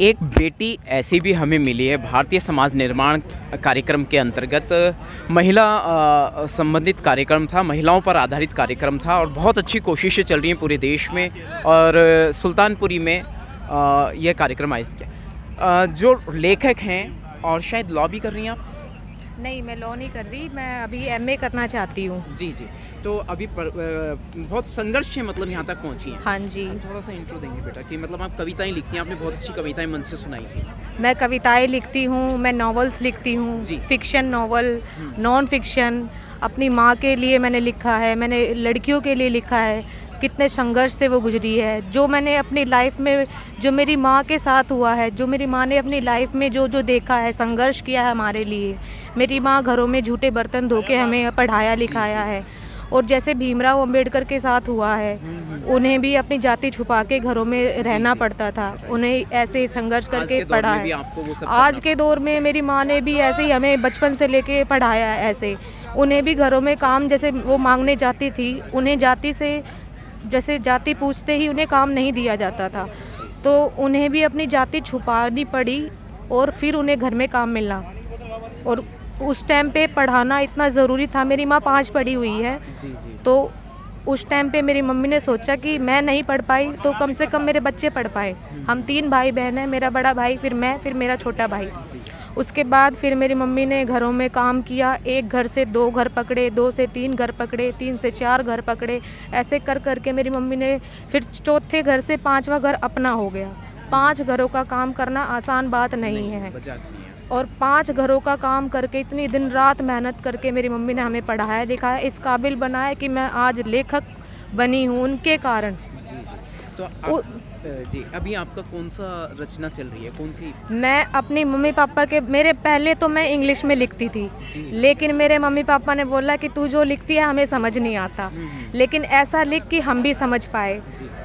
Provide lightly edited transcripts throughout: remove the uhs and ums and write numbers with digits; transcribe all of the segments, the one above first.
एक बेटी ऐसी भी हमें मिली है। भारतीय समाज निर्माण कार्यक्रम के अंतर्गत महिला संबंधित कार्यक्रम था, महिलाओं पर आधारित कार्यक्रम था और बहुत अच्छी कोशिशें चल रही हैं पूरे देश में। और सुल्तानपुरी में यह कार्यक्रम आयोजित किया। जो लेखक हैं और शायद लॉ भी कर रही हैं आप? नहीं, मैं लॉ नहीं कर रही, मैं अभी एमए करना चाहती हूँ। जी जी। तो अभी बहुत संघर्ष से मतलब यहाँ तक पहुँची हैं। हाँ जी। थोड़ा सा इंट्रो देंगे बेटा कि मतलब आप कविताएं लिखती हैं, आपने बहुत अच्छी कविताएं मन से सुनाई थी। मैं कविताएं लिखती हूँ, मैं नॉवेल्स लिखती हूँ, फिक्शन नॉवल, नॉन फिक्शन। अपनी माँ के लिए मैंने लिखा है, मैंने लड़कियों के लिए लिखा है, कितने संघर्ष से वो गुजरी है। जो मैंने अपनी लाइफ में, जो मेरी माँ के साथ हुआ है, जो मेरी माँ ने अपनी लाइफ में जो जो देखा है, संघर्ष किया है हमारे लिए। मेरी माँ घरों में झूठे बर्तन धो के हमें पढ़ाया लिखाया है। और जैसे भीमराव अंबेडकर के साथ हुआ है, उन्हें भी अपनी जाति छुपा के घरों में रहना पड़ता था, उन्हें ऐसे संघर्ष करके पढ़ा है। आज के दौर में मेरी माँ ने भी ऐसे ही हमें बचपन से लेके पढ़ाया है। ऐसे उन्हें भी घरों में काम, जैसे वो मांगने जाती थी, उन्हें जाति से, जैसे जाति पूछते ही उन्हें काम नहीं दिया जाता था, तो उन्हें भी अपनी जाति छुपानी पड़ी और फिर उन्हें घर में काम मिलना। और उस टाइम पे पढ़ाना इतना ज़रूरी था। मेरी माँ 5 पढ़ी हुई है, तो उस टाइम पे मेरी मम्मी ने सोचा कि मैं नहीं पढ़ पाई तो कम से कम मेरे बच्चे पढ़ पाए। हम 3 भाई बहन हैं, मेरा बड़ा भाई, फिर मैं, फिर मेरा छोटा भाई। उसके बाद फिर मेरी मम्मी ने घरों में काम किया, 1 घर से 2 घर पकड़े, 2 से 3 घर पकड़े, 3 से 4 घर पकड़े। ऐसे कर करके मेरी मम्मी ने फिर 4थे घर से 5वां घर अपना हो गया। 5 घरों का काम करना आसान बात नहीं है। और 5 घरों का काम करके, इतनी दिन रात मेहनत करके मेरी मम्मी ने हमें पढ़ाया लिखाया, इस काबिल बनाया कि मैं आज लेखक बनी हूँ उनके कारण। तो जी, अभी आपका कौन सा रचना चल रही है, कौन सी? मैं अपनी मम्मी पापा के, मेरे पहले तो मैं इंग्लिश में लिखती थी, लेकिन मेरे मम्मी पापा ने बोला कि तू जो लिखती है हमें समझ नहीं आता, लेकिन ऐसा लिख कि हम भी समझ पाए।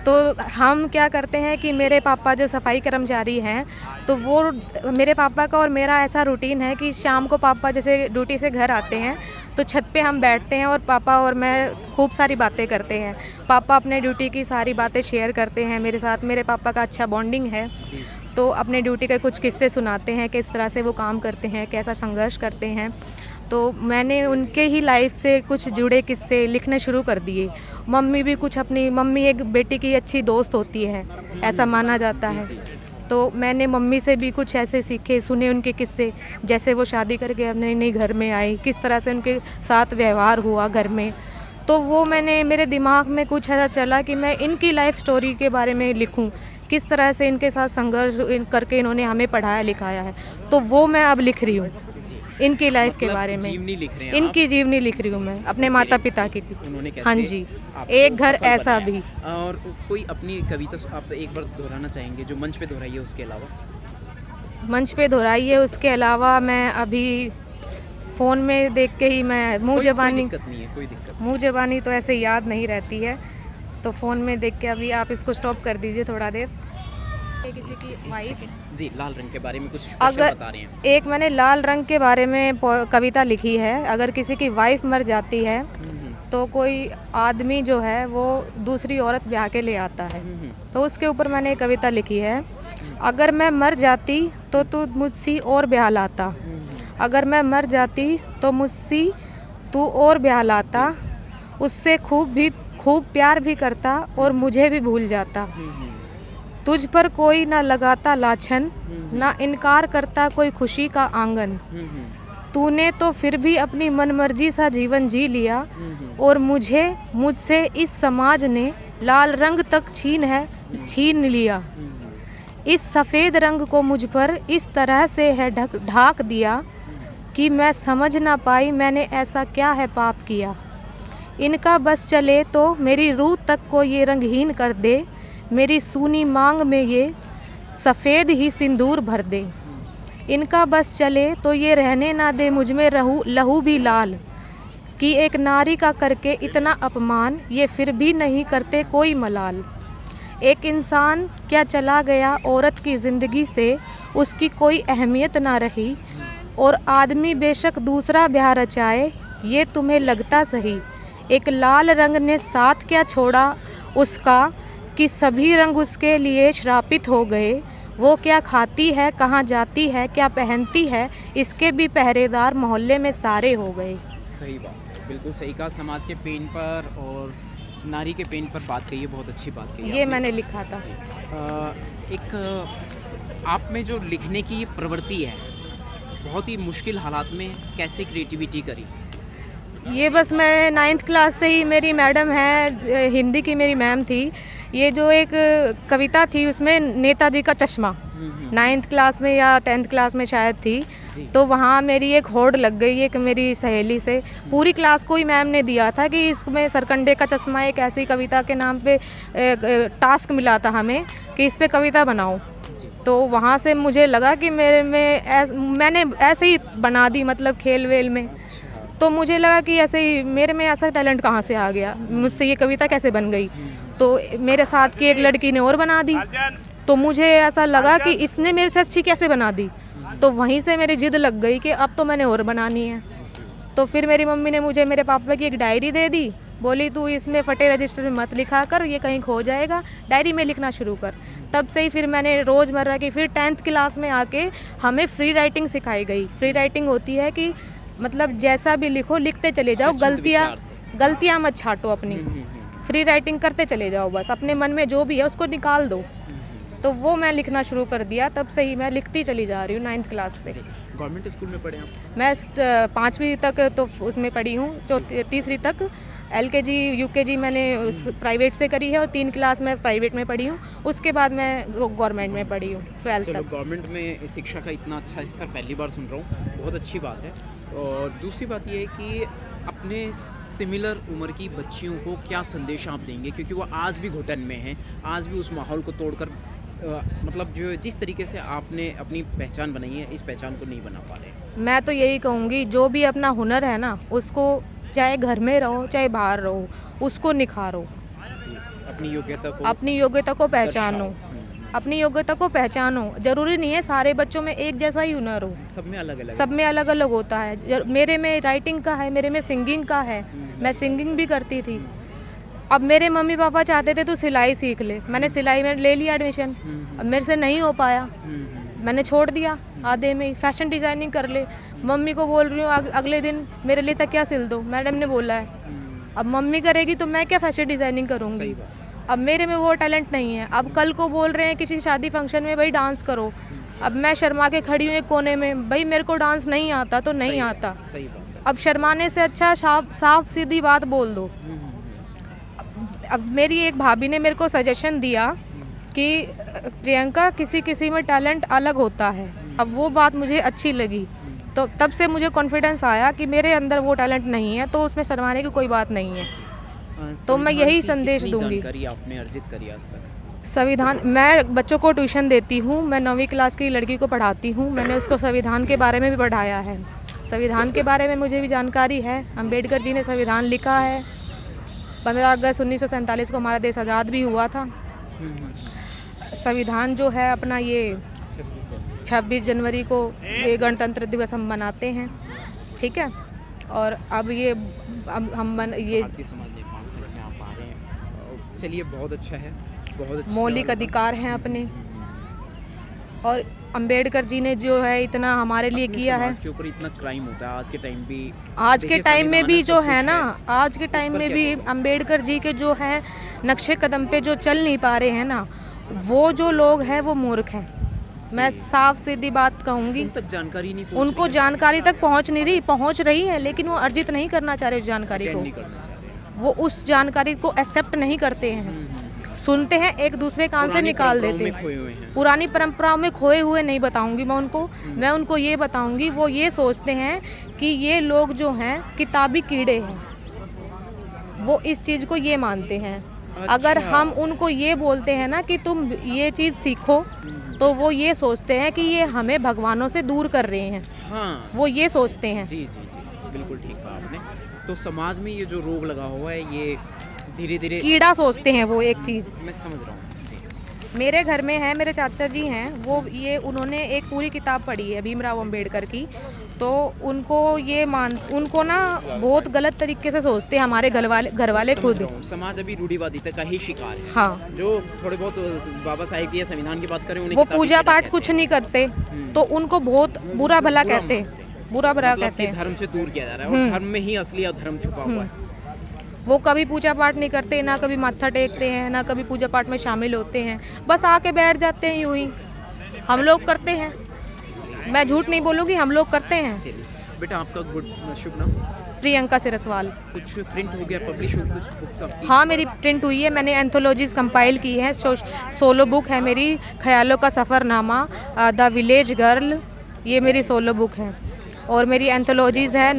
तो हम क्या करते हैं कि मेरे पापा जो सफाई कर्मचारी हैं, तो वो, मेरे पापा का और मेरा ऐसा रूटीन है कि शाम को पापा जैसे ड्यूटी से घर आते हैं तो छत पे हम बैठते हैं और पापा और मैं खूब सारी बातें करते हैं। पापा अपने ड्यूटी की सारी बातें शेयर करते हैं मेरे साथ। मेरे पापा का अच्छा बॉन्डिंग है, तो अपने ड्यूटी के कुछ किस्से सुनाते हैं, किस तरह से वो काम करते हैं, कैसा संघर्ष करते हैं। तो मैंने उनके ही लाइफ से कुछ जुड़े किस्से लिखने शुरू कर दिए। मम्मी भी कुछ अपनी, मम्मी एक बेटी की अच्छी दोस्त होती है, ऐसा माना जाता है। तो मैंने मम्मी से भी कुछ ऐसे सीखे, सुने उनके किस्से, जैसे वो शादी करके अपने नई घर में आई, किस तरह से उनके साथ व्यवहार हुआ घर में। तो वो मैंने, मेरे दिमाग में कुछ ऐसा चला कि मैं इनकी लाइफ स्टोरी के बारे में लिखूं, किस तरह से इनके साथ संघर्ष करके इन्होंने हमें पढ़ाया लिखाया है। तो वो मैं अब लिख रही हूँ इनकी लाइफ के बारे में। इनकी जीवनी लिख रही हूँ मैं, अपने माता पिता की। हाँ जी, एक घर ऐसा भी। और कोई अपनी कविता आप एक बार दोहराना चाहेंगे जो मंच पे दोहराई है? उसके अलावा मंच पे दोहराई है, उसके अलावा मैं अभी फ़ोन में देख के ही मैं मुँह ज़बानी, कोई दिक्कत मुँह ज़बानी तो ऐसे याद नहीं रहती है, तो फ़ोन में देख के अभी आप इसको स्टॉप कर दीजिए थोड़ा देर। किसी की वाइफ जी लाल रंग के बारे में कुछ अगर बता रहे हैं? एक मैंने लाल रंग के बारे में कविता लिखी है। अगर किसी की वाइफ मर जाती है तो कोई आदमी जो है वो दूसरी औरत ब्याह के ले आता है, तो उसके ऊपर मैंने एक कविता लिखी है। अगर मैं मर जाती तो तू मुझसे और ब्याह लाता, अगर मैं मर जाती तो मुझसे तू और ब्याह लाता, उससे खूब प्यार भी करता और मुझे भी भूल जाता। तुझ पर कोई ना लगाता लाछन, ना इनकार करता कोई खुशी का आंगन। तूने तो फिर भी अपनी मनमर्जी सा जीवन जी लिया, और मुझसे इस समाज ने लाल रंग तक छीन लिया। इस सफ़ेद रंग को मुझ पर इस तरह से है ढाक दिया कि मैं समझ ना पाई मैंने ऐसा क्या है पाप किया। इनका बस चले तो मेरी रूह तक को ये रंगहीन कर दे, मेरी सूनी मांग में ये सफ़ेद ही सिंदूर भर दे। इनका बस चले तो ये रहने ना दे मुझ में लहू भी लाल, कि एक नारी का करके इतना अपमान ये फिर भी नहीं करते कोई मलाल। एक इंसान क्या चला गया औरत की ज़िंदगी से, उसकी कोई अहमियत ना रही, और आदमी बेशक दूसरा ब्याह रचाए ये तुम्हें लगता सही। एक लाल रंग ने साथ क्या छोड़ा उसका, कि सभी रंग उसके लिए श्रापित हो गए। वो क्या खाती है, कहाँ जाती है, क्या पहनती है, इसके भी पहरेदार मोहल्ले में सारे हो गए। सही बात है, बिल्कुल सही कहा। समाज के पेन पर और नारी के पेन पर बात कही है, बहुत अच्छी बात कही ये आपने। मैंने लिखा था। एक आप में जो लिखने की प्रवृत्ति है, बहुत ही मुश्किल हालात में कैसे क्रिएटिविटी करी? ये बस मैं 9th क्लास से ही, मेरी मैडम है हिंदी की, मेरी मैम थी, ये जो एक कविता थी उसमें नेताजी का चश्मा, 9th क्लास में या 10th क्लास में शायद थी, तो वहाँ मेरी एक होड़ लग गई एक मेरी सहेली से। पूरी क्लास को ही मैम ने दिया था कि इसमें सरकंडे का चश्मा, एक ऐसी कविता के नाम पे टास्क मिला था हमें कि इस पे कविता बनाओ। तो वहाँ से मुझे लगा कि मेरे में मैंने ऐसे ही बना दी, मतलब खेल वेल में। तो मुझे लगा कि ऐसे ही मेरे में ऐसा टैलेंट कहाँ से आ गया, मुझसे ये कविता कैसे बन गई। तो मेरे साथ की एक लड़की ने और बना दी, तो मुझे ऐसा लगा कि इसने मेरे से अच्छी कैसे बना दी। तो वहीं से मेरी जिद लग गई कि अब तो मैंने और बनानी है। तो फिर मेरी मम्मी ने मुझे मेरे पापा की एक डायरी दे दी, बोली तू इसमें फटे रजिस्टर में मत लिखा कर, ये कहीं खो जाएगा, डायरी में लिखना शुरू कर। तब से ही फिर मैंने रोज़मर्रा की, फिर 10th क्लास में आके हमें फ्री राइटिंग सिखाई गई। फ्री राइटिंग होती है कि मतलब जैसा भी लिखो, लिखते चले जाओ, गलतियाँ मत छाटो अपनी, फ्री राइटिंग करते चले जाओ, बस अपने मन में जो भी है उसको निकाल दो। तो वो मैं लिखना शुरू कर दिया, तब से ही मैं लिखती चली जा रही हूँ 9th क्लास से। गवर्नमेंट स्कूल में पढ़े आप? मैं 5वीं तक तो उसमें पढ़ी हूँ, 3री तक LKG UKG मैंने प्राइवेट से करी है और 3 क्लास में प्राइवेट में पढ़ी हूँ। उसके बाद मैं गवर्नमेंट में पढ़ी हूँ 12th तक। गवर्नमेंट में शिक्षा का इतना अच्छा स्तर पहली बार सुन रहा हूँ, बहुत अच्छी बात है। और दूसरी बात यह है कि अपने सिमिलर उम्र की बच्चियों को क्या संदेश आप देंगे, क्योंकि वो आज भी घुटन में हैं, आज भी उस माहौल को तोड़कर मतलब जो जिस तरीके से आपने अपनी पहचान बनाई है, इस पहचान को नहीं बना पा रहे। मैं तो यही कहूँगी, जो भी अपना हुनर है ना, उसको चाहे घर में रहो चाहे बाहर रहो, उसको निखारो। जी, अपनी योग्यता को पहचानो, अपनी योग्यता को पहचानो। जरूरी नहीं है सारे बच्चों में एक जैसा ही हुनर हो, सब में अलग अलग होता है। मेरे में राइटिंग का है, मेरे में सिंगिंग का है, मैं सिंगिंग भी करती थी। अब मेरे मम्मी पापा चाहते थे तो सिलाई सीख ले, मैंने सिलाई में ले लिया एडमिशन। अब मेरे से नहीं हो पाया, मैंने छोड़ दिया आधे में ही। फैशन डिज़ाइनिंग कर ले, मम्मी को बोल रही हूँ अगले दिन मेरे लिए तकिया सिल दो, मैडम ने बोला है। अब मम्मी करेगी तो मैं क्या फैशन डिज़ाइनिंग करूँगी। अब मेरे में वो टैलेंट नहीं है। अब कल को बोल रहे हैं किसी शादी फंक्शन में भाई डांस करो, अब मैं शर्मा के खड़ी हूँ एक कोने में, भाई मेरे को डांस नहीं आता तो नहीं आता। अब शर्माने से अच्छा साफ सीधी बात बोल दो। अब मेरी एक भाभी ने मेरे को सजेशन दिया कि प्रियंका किसी में टैलेंट अलग होता है। अब वो बात मुझे अच्छी लगी, तो तब से मुझे कॉन्फिडेंस आया कि मेरे अंदर वो टैलेंट नहीं है, तो उसमें शर्माने की कोई बात नहीं है। तो मैं यही संदेश दूंगी। आपने अर्जित करी आज तक? संविधान, मैं बच्चों को ट्यूशन देती हूँ, मैं 9वीं क्लास की लड़की को पढ़ाती हूँ। मैंने उसको संविधान के बारे में भी पढ़ाया है, संविधान के बारे में मुझे भी जानकारी है। अम्बेडकर जी ने संविधान लिखा है, 15 अगस्त 1947 को हमारा देश आज़ाद भी हुआ था। संविधान जो है अपना, ये 26 जनवरी को ये गणतंत्र दिवस हम मनाते हैं, ठीक है। और अब ये भारतीय समाज निर्माण संघ में आप आ रहे हैं, चलिए बहुत अच्छा है, बहुत अच्छा। मौलिक अधिकार हैं अपने, और अंबेडकर जी ने जो है इतना हमारे लिए किया है। समाज के ऊपर इतना क्राइम होता है आज के टाइम भी, आज के टाइम में भी जो है ना, आज के टाइम में भी अंबेडकर जी के जो है नक्शे कदम पे जो चल नहीं पा रहे हैं ना, वो जो लोग हैं वो मूर्ख हैं। मैं साफ सीधी बात कहूँगी, उन तक जानकारी नहीं, उनको जानकारी तक पहुँच नहीं रही, पहुँच रही है लेकिन वो अर्जित नहीं करना चाह रहे उस जानकारी को, वो उस जानकारी को एक्सेप्ट नहीं करते हैं, सुनते हैं एक दूसरे कान से निकाल देते हैं। पुरानी परंपराओं में खोए हुए नहीं बताऊंगी मैं उनको ये बताऊंगी, वो ये सोचते हैं कि ये लोग जो हैं किताबी कीड़े हैं, वो इस चीज़ को ये मानते हैं। अगर हम उनको ये बोलते हैं ना कि तुम ये चीज़ सीखो, तो वो ये सोचते हैं कि ये हमें भगवानों से दूर कर रहे हैं। हाँ, वो ये सोचते हैं। जी जी जी, बिल्कुल ठीक कहा आपने। तो समाज में ये जो रोग लगा हुआ है, ये धीरे धीरे कीड़ा सोचते हैं वो एक चीज़। मैं समझ रहा हूँ। मेरे घर में है, मेरे चाचा जी हैं, वो ये उन्होंने एक पूरी किताब पढ़ी है भीमराव अंबेडकर की, तो उनको ना बहुत गलत तरीके से सोचते हैं हमारे घर वाले खुद। समाज अभी रूढ़िवादिता का ही शिकार है। हाँ, जो थोड़े बहुत बाबा साहेब की या संविधान की बात करें, उन्हें वो किताबी पूजा चेहरा पाठ कहते कुछ नहीं करते, तो उनको बहुत बुरा भला कहते हैं, बुरा भला मतलब कहते कि हैं। धर्म से दूर किया जा रहा है और धर्म में ही असली अधर्म छुपा हुआ है। वो कभी पूजा पाठ नहीं करते, ना कभी माथा टेकते हैं, ना कभी पूजा पाठ में शामिल होते हैं, बस आके बैठ जाते हैं यूं ही। हम लोग करते हैं, मैं झूठ नहीं बोलूँगी, हम लोग करते हैं। चलिए बेटा, आपका शुभ नाम? प्रियंका सिरसवाल। कुछ प्रिंट हो गया, पब्लिश हो गई कुछ बुक्स आपकी? हाँ, मेरी प्रिंट हुई है, मैंने एंथोलॉजीज कंपाइल की है, सोलो बुक है मेरी, ख्यालों का सफ़रनामा, द विलेज गर्ल, ये मेरी सोलो बुक है। और मेरी एंथोलॉजीज़ है,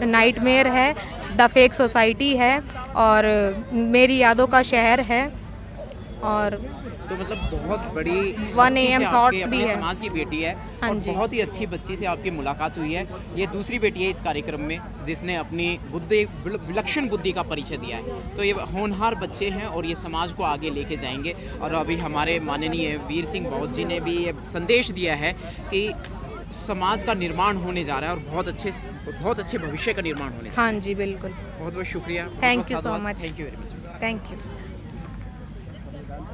नाइटमेयर है, द फेक सोसाइटी है, और मेरी यादों का शहर है, और तो मतलब बहुत बड़ी 1 AM थॉट्स भी अपने है। समाज की बेटी है। हाँ और जी। बहुत ही अच्छी बच्ची से आपकी मुलाकात हुई है। ये दूसरी बेटी है इस कार्यक्रम में जिसने अपनी विलक्षण बुद्धि का परिचय दिया है। तो ये होनहार बच्चे हैं और ये समाज को आगे लेके जाएंगे। और अभी हमारे माननीय वीर सिंह बहुत जी ने भी ये संदेश दिया है कि समाज का निर्माण होने जा रहा है और बहुत अच्छे भविष्य का निर्माण होने जा रहा है। हाँ जी, बिल्कुल। बहुत बहुत शुक्रिया। Thank you so much. Thank you very much. Thank you.